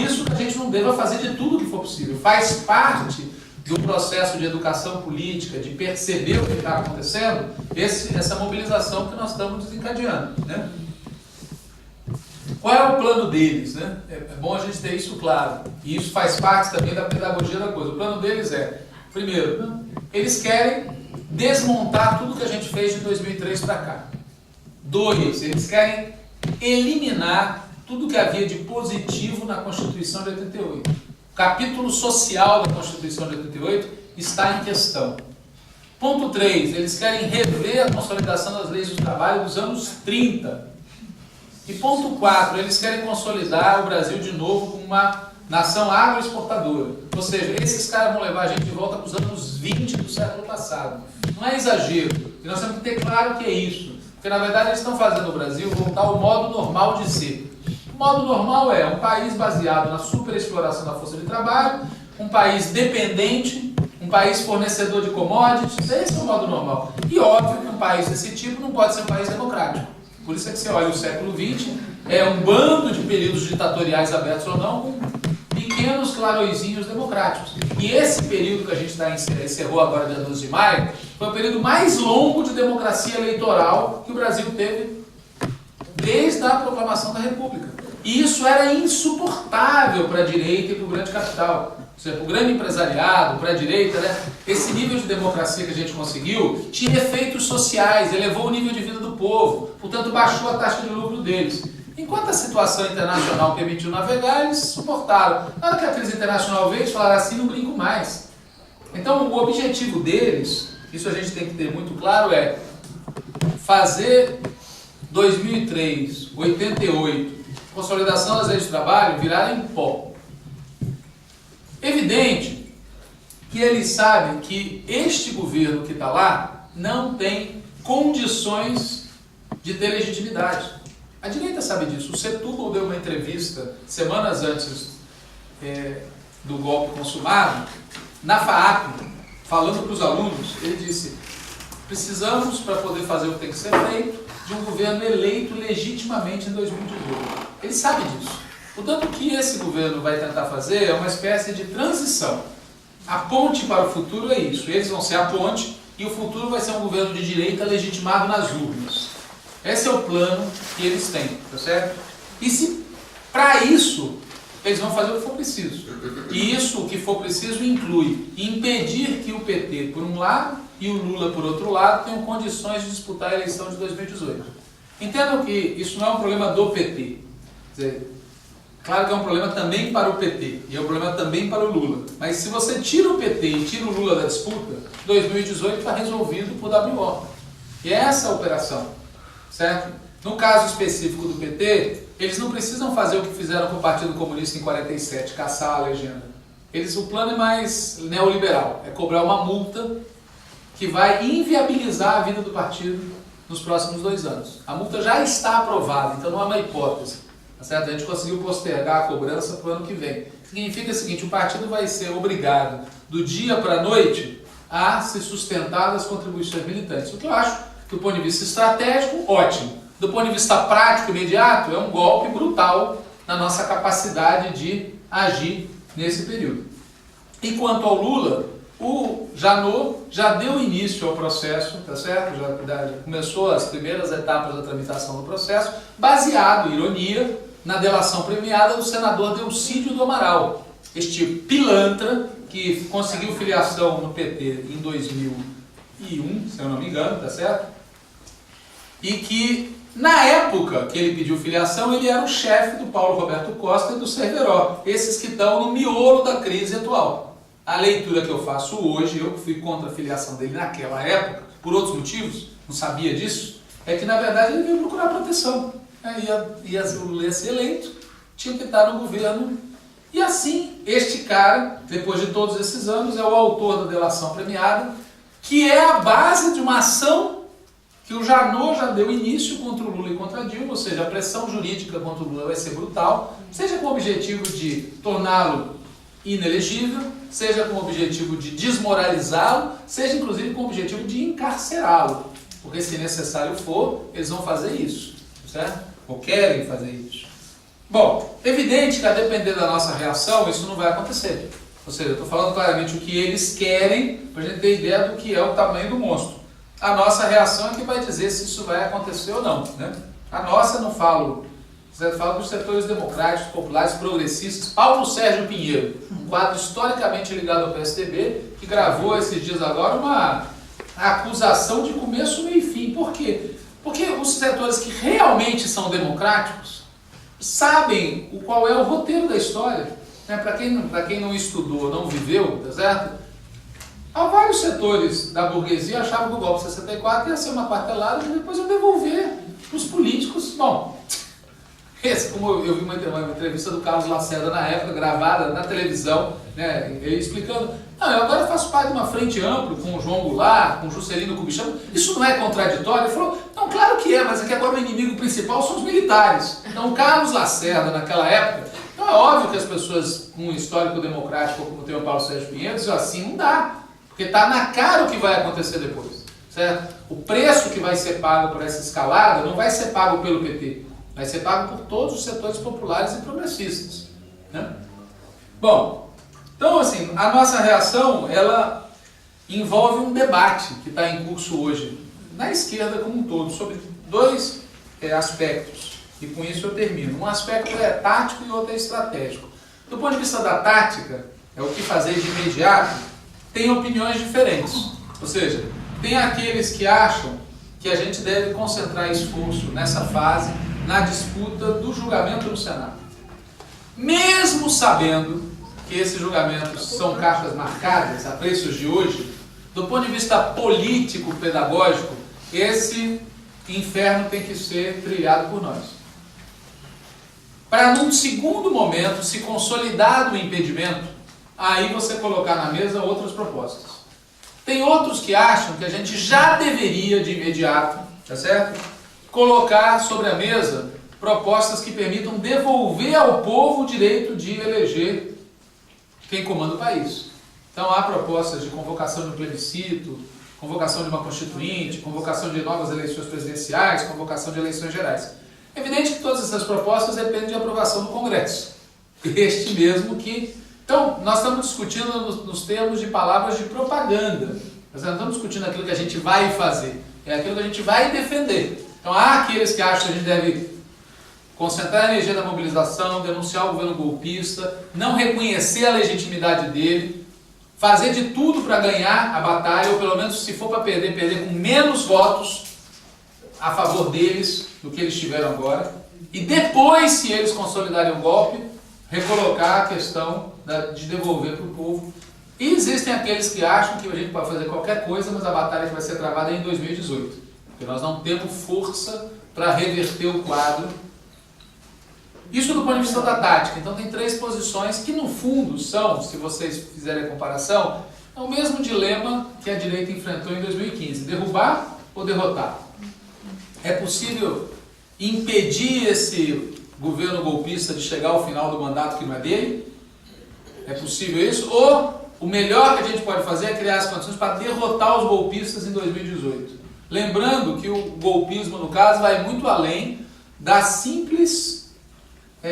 isso que a gente não deva fazer de tudo que for possível. Faz parte do processo de educação política, de perceber o que está acontecendo, essa mobilização que nós estamos desencadeando, né? Qual é o plano deles, né? É bom a gente ter isso claro. E isso faz parte também da pedagogia da coisa. O plano deles é, primeiro, eles querem desmontar tudo que a gente fez de 2003 para cá. 2, eles querem eliminar tudo que havia de positivo na Constituição de 88. O capítulo social da Constituição de 88 está em questão. Ponto 3, eles querem rever a consolidação das leis do trabalho dos anos 30. E ponto 4, eles querem consolidar o Brasil de novo como uma nação agroexportadora. Ou seja, esses caras vão levar a gente de volta para os anos 20 do século passado. Não é exagero. E nós temos que ter claro que é isso. Porque, na verdade, eles estão fazendo o Brasil voltar ao modo normal de ser. O modo normal é um país baseado na superexploração da força de trabalho, um país dependente, um país fornecedor de commodities. Esse é o modo normal. E óbvio que um país desse tipo não pode ser um país democrático. Por isso é que você olha o século XX, é um bando de períodos ditatoriais abertos ou não, com pequenos clarõezinhos democráticos. E esse período que a gente encerrou agora, dia 12 de maio, foi o período mais longo de democracia eleitoral que o Brasil teve desde a proclamação da República. E isso era insuportável para a direita e para o grande capital. Ou seja, para o grande empresariado, para a direita, né? Esse nível de democracia que a gente conseguiu tinha efeitos sociais, elevou o nível de vida do povo, portanto baixou a taxa de lucro deles. Enquanto a situação internacional permitiu navegar, eles suportaram. Na hora que a crise internacional veio, eles falaram assim, não brinco mais. Então o objetivo deles, isso a gente tem que ter muito claro, é fazer 2003, 88, consolidação das leis de trabalho virarem pó. Evidente que eles sabem que este governo que está lá não tem condições de ter legitimidade. A direita sabe disso. O Setúbal deu uma entrevista semanas antes do golpe consumado, na FAAP, falando para os alunos, ele disse: precisamos, para poder fazer o que tem que ser feito, de um governo eleito legitimamente em 2018. Ele sabe disso. Portanto, o que esse governo vai tentar fazer é uma espécie de transição. A ponte para o futuro é isso. Eles vão ser a ponte e o futuro vai ser um governo de direita legitimado nas urnas. Esse é o plano que eles têm, tá certo? E se, para isso, eles vão fazer o que for preciso. E isso, o que for preciso, inclui impedir que o PT, por um lado, e o Lula, por outro lado, tenham condições de disputar a eleição de 2018. Entendam que isso não é um problema do PT. Quer dizer, claro que é um problema também para o PT, e é um problema também para o Lula. Mas se você tira o PT e tira o Lula da disputa, 2018 está resolvido por WO. E é essa a operação, certo? No caso específico do PT, eles não precisam fazer o que fizeram com o Partido Comunista em 47, caçar a legenda. O plano é mais neoliberal, é cobrar uma multa que vai inviabilizar a vida do partido nos próximos 2 anos. A multa já está aprovada, então não é uma hipótese. Tá certo? A gente conseguiu postergar a cobrança para o ano que vem. Significa o seguinte: o partido vai ser obrigado, do dia para a noite, a se sustentar das contribuições militantes. O que eu acho, do ponto de vista estratégico, ótimo. Do ponto de vista prático, imediato, é um golpe brutal na nossa capacidade de agir nesse período. E quanto ao Lula, o Janot já deu início ao processo, tá certo? Já começou as primeiras etapas da tramitação do processo, baseado, ironia, na delação premiada do senador Delcídio do Amaral, este pilantra que conseguiu filiação no PT em 2001, se eu não me engano, tá certo? E que, na época que ele pediu filiação, ele era o chefe do Paulo Roberto Costa e do Cerveró, esses que estão no miolo da crise atual. A leitura que eu faço hoje, eu que fui contra a filiação dele naquela época, por outros motivos, não sabia disso, é que, na verdade, ele veio procurar proteção. Ia ser eleito, tinha que estar no governo. E assim, este cara, depois de todos esses anos, é o autor da delação premiada, que é a base de uma ação que o Janot já deu início contra o Lula e contra a Dilma, ou seja, a pressão jurídica contra o Lula vai ser brutal, seja com o objetivo de torná-lo inelegível, seja com o objetivo de desmoralizá-lo, seja inclusive com o objetivo de encarcerá-lo, porque se necessário for, eles vão fazer isso, certo? Ou querem fazer isso. Bom, evidente que a depender da nossa reação, isso não vai acontecer. Ou seja, eu estou falando claramente o que eles querem, para a gente ter ideia do que é o tamanho do monstro. A nossa reação é que vai dizer se isso vai acontecer ou não, né? A nossa, não falo, eu falo dos setores democráticos, populares, progressistas. Paulo Sérgio Pinheiro, um quadro historicamente ligado ao PSDB, que gravou esses dias agora uma acusação de começo, meio e fim. Por quê? Porque os setores que realmente são democráticos sabem qual é o roteiro da história. Né? Para quem não estudou, não viveu, tá certo? Há vários setores da burguesia achavam que o golpe de 64 ia ser uma quartelada e depois iam devolver para os políticos. Bom, como eu vi uma entrevista do Carlos Lacerda na época, gravada na televisão, né, ele explicando, não, eu agora faço parte de uma frente ampla com o João Goulart, com o Juscelino Kubitschek, isso não é contraditório? Ele falou, não, claro que é, mas é que agora o inimigo principal são os militares. Então o Carlos Lacerda, naquela época, então é óbvio que as pessoas com um histórico democrático, como tem o Paulo Sérgio Pinheiro, dizem assim, não dá, porque está na cara o que vai acontecer depois, certo? O preço que vai ser pago por essa escalada não vai ser pago pelo PT, vai ser pago por todos os setores populares e progressistas, né? Bom, então assim, a nossa reação, ela envolve um debate que está em curso hoje, na esquerda como um todo, sobre dois aspectos, e com isso eu termino. Um aspecto é tático e outro é estratégico. Do ponto de vista da tática, é o que fazer de imediato, tem opiniões diferentes, ou seja, tem aqueles que acham que a gente deve concentrar esforço nessa fase, na disputa do julgamento no Senado. Mesmo sabendo que esses julgamentos são cartas marcadas a preços de hoje, do ponto de vista político-pedagógico, esse inferno tem que ser trilhado por nós. Para num segundo momento, se consolidar o impedimento, aí você colocar na mesa outras propostas. Tem outros que acham que a gente já deveria, de imediato, tá certo? Colocar sobre a mesa propostas que permitam devolver ao povo o direito de eleger quem comanda o país. Então há propostas de convocação de um plebiscito, convocação de uma constituinte, convocação de novas eleições presidenciais, convocação de eleições gerais. É evidente que todas essas propostas dependem de aprovação do Congresso. Este mesmo que... Então, nós estamos discutindo nos termos de palavras de propaganda. Nós não estamos discutindo aquilo que a gente vai fazer, é aquilo que a gente vai defender. Então há aqueles que acham que a gente deve concentrar a energia da mobilização, denunciar o governo golpista, não reconhecer a legitimidade dele, fazer de tudo para ganhar a batalha, ou pelo menos se for para perder, perder com menos votos a favor deles do que eles tiveram agora. E depois, se eles consolidarem o golpe, recolocar a questão de devolver para o povo. E existem aqueles que acham que a gente pode fazer qualquer coisa, mas a batalha vai ser travada em 2018. Porque nós não temos força para reverter o quadro. Isso do ponto de vista da tática. Então tem três posições que no fundo são, se vocês fizerem a comparação, é o mesmo dilema que a direita enfrentou em 2015. Derrubar ou derrotar? É possível impedir esse governo golpista de chegar ao final do mandato que não é dele? É possível isso? Ou o melhor que a gente pode fazer é criar as condições para derrotar os golpistas em 2018? Lembrando que o golpismo, no caso, vai muito além da simples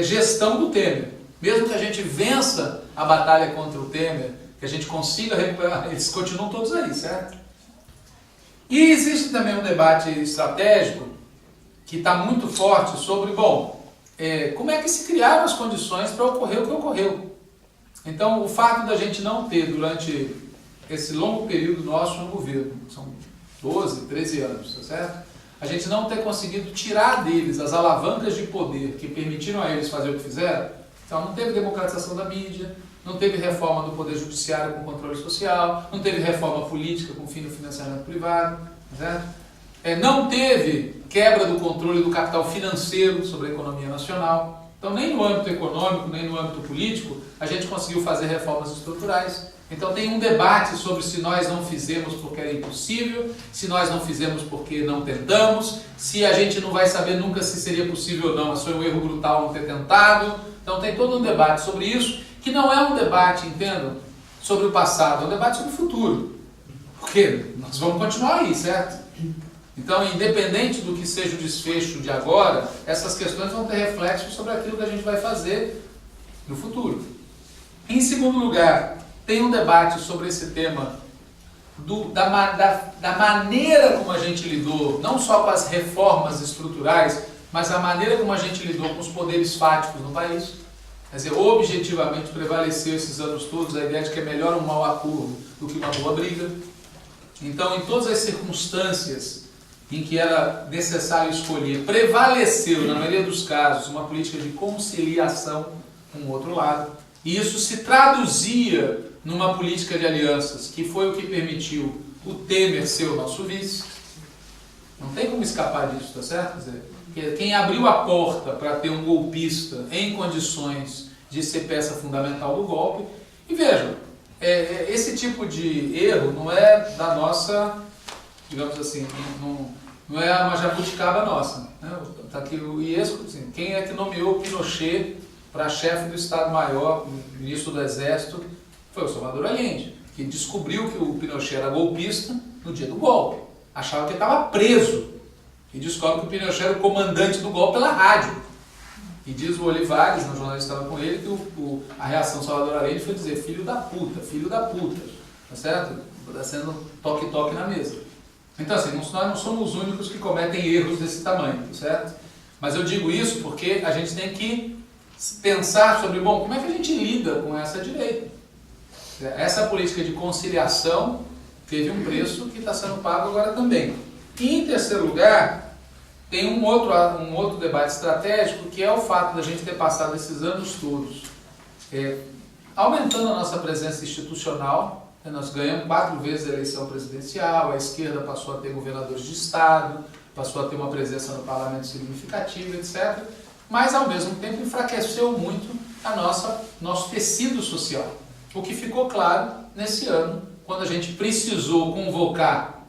gestão do Temer. Mesmo que a gente vença a batalha contra o Temer, que a gente consiga recuperar, eles continuam todos aí, certo? E existe também um debate estratégico que está muito forte sobre, como é que se criaram as condições para ocorrer o que ocorreu. Então, o fato da gente não ter, durante esse longo período nosso no governo, são 12, 13 anos, tá certo? A gente não ter conseguido tirar deles as alavancas de poder que permitiram a eles fazer o que fizeram. Então, não teve democratização da mídia, não teve reforma do poder judiciário com controle social, não teve reforma política com fim do financiamento privado, tá certo? Não teve quebra do controle do capital financeiro sobre a economia nacional. Então, nem no âmbito econômico, nem no âmbito político, a gente conseguiu fazer reformas estruturais. Então, tem um debate sobre se nós não fizemos porque era impossível, se nós não fizemos porque não tentamos, se a gente não vai saber nunca se seria possível ou não, mas foi um erro brutal não ter tentado. Então, tem todo um debate sobre isso, que não é um debate, entendam, sobre o passado, é um debate sobre o futuro. Porque nós vamos continuar aí, certo? Então, independente do que seja o desfecho de agora, essas questões vão ter reflexos sobre aquilo que a gente vai fazer no futuro. Em segundo lugar, tem um debate sobre esse tema da maneira como a gente lidou, não só com as reformas estruturais, mas a maneira como a gente lidou com os poderes fáticos no país. Quer dizer, objetivamente prevaleceu esses anos todos a ideia de que é melhor um mau acordo do que uma boa briga. Então, em todas as circunstâncias em que era necessário escolher, prevaleceu, na maioria dos casos, uma política de conciliação com o outro lado. E isso se traduzia numa política de alianças, que foi o que permitiu o Temer ser o nosso vice. Não tem como escapar disso, tá certo? Quer dizer, quem abriu a porta para ter um golpista em condições de ser peça fundamental do golpe. E vejam, esse tipo de erro não é da nossa, digamos assim, não é uma jabuticaba nossa. Né? Tá aqui o Iesco, assim, quem é que nomeou Pinochet para chefe do Estado-Maior, ministro do Exército? Foi o Salvador Allende, que descobriu que o Pinochet era golpista no dia do golpe. Achava que ele estava preso. E descobre que o Pinochet era o comandante do golpe pela rádio. E diz o Olivares, no jornalista que estava com ele, que a reação do Salvador Allende foi dizer filho da puta, tá certo? Está sendo toque-toque na mesa. Então assim, nós não somos os únicos que cometem erros desse tamanho, tá certo? Mas eu digo isso porque a gente tem que pensar sobre, bom, como é que a gente lida com essa direita? Essa política de conciliação teve um preço que está sendo pago agora também. E em terceiro lugar, tem um outro debate estratégico, que é o fato da gente ter passado esses anos todos aumentando a nossa presença institucional. Nós ganhamos 4 vezes a eleição presidencial, a esquerda passou a ter governadores de estado, passou a ter uma presença no parlamento significativa, etc. Mas, ao mesmo tempo, enfraqueceu muito nosso tecido social. O que ficou claro nesse ano, quando a gente precisou convocar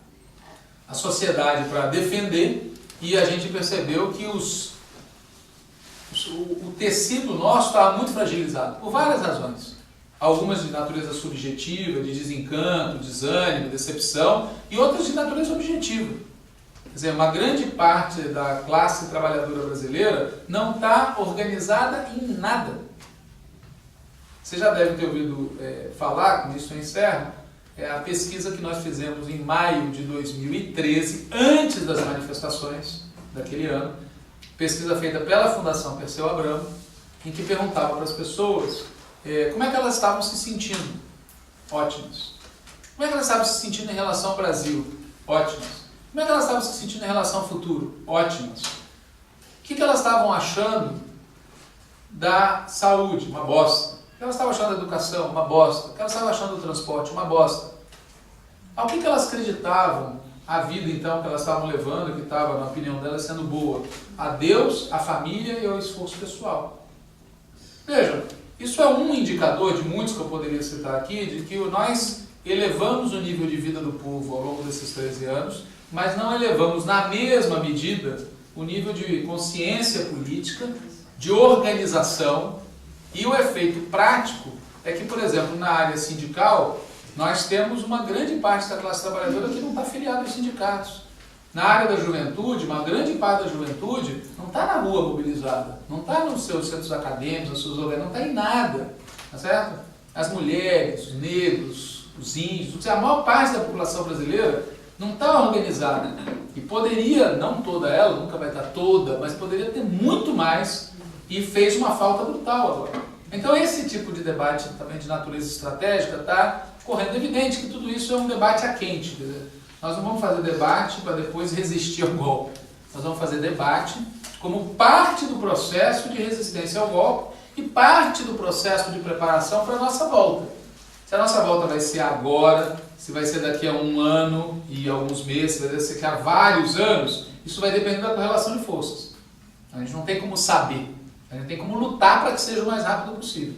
a sociedade para defender, e a gente percebeu que o tecido nosso estava muito fragilizado, por várias razões. Algumas de natureza subjetiva, de desencanto, desânimo, decepção, e outras de natureza objetiva. Quer dizer, uma grande parte da classe trabalhadora brasileira não está organizada em nada. Você já deve ter ouvido falar, com isso eu encerro, a pesquisa que nós fizemos em maio de 2013, antes das manifestações daquele ano, pesquisa feita pela Fundação Perseu Abramo, em que perguntava para as pessoas como é que elas estavam se sentindo. Ótimas. Como é que elas estavam se sentindo em relação ao Brasil? Ótimas. Como é que elas estavam se sentindo em relação ao futuro? Ótimas. O que elas estavam achando da saúde? Uma bosta. O que elas estavam achando da educação? Uma bosta. O que elas estavam achando do transporte? Uma bosta. Ao que elas acreditavam a vida, então, que elas estavam levando, que estava, na opinião delas, sendo boa? A Deus, a família e ao esforço pessoal. Veja, isso é um indicador de muitos que eu poderia citar aqui, de que nós elevamos o nível de vida do povo ao longo desses 13 anos, mas não elevamos na mesma medida o nível de consciência política, de organização. E o efeito prático é que, por exemplo, na área sindical, nós temos uma grande parte da classe trabalhadora que não está afiliada aos sindicatos. Na área da juventude, uma grande parte da juventude não está na rua mobilizada, não está nos seus centros acadêmicos, nos seus organismos, não está em nada, tá certo? As mulheres, os negros, os índios, a maior parte da população brasileira não está organizada. E poderia, não toda ela, nunca vai estar toda, mas poderia ter muito mais. E fez uma falta brutal agora. Então esse tipo de debate também de natureza estratégica está correndo evidente que tudo isso é um debate a quente. Quer dizer, nós não vamos fazer debate para depois resistir ao golpe. Nós vamos fazer debate como parte do processo de resistência ao golpe e parte do processo de preparação para a nossa volta. Se a nossa volta vai ser agora, se vai ser daqui a 1 ano e alguns meses, se vai ser daqui a vários anos, isso vai depender da correlação de forças. A gente não tem como saber. A gente tem como lutar para que seja o mais rápido possível.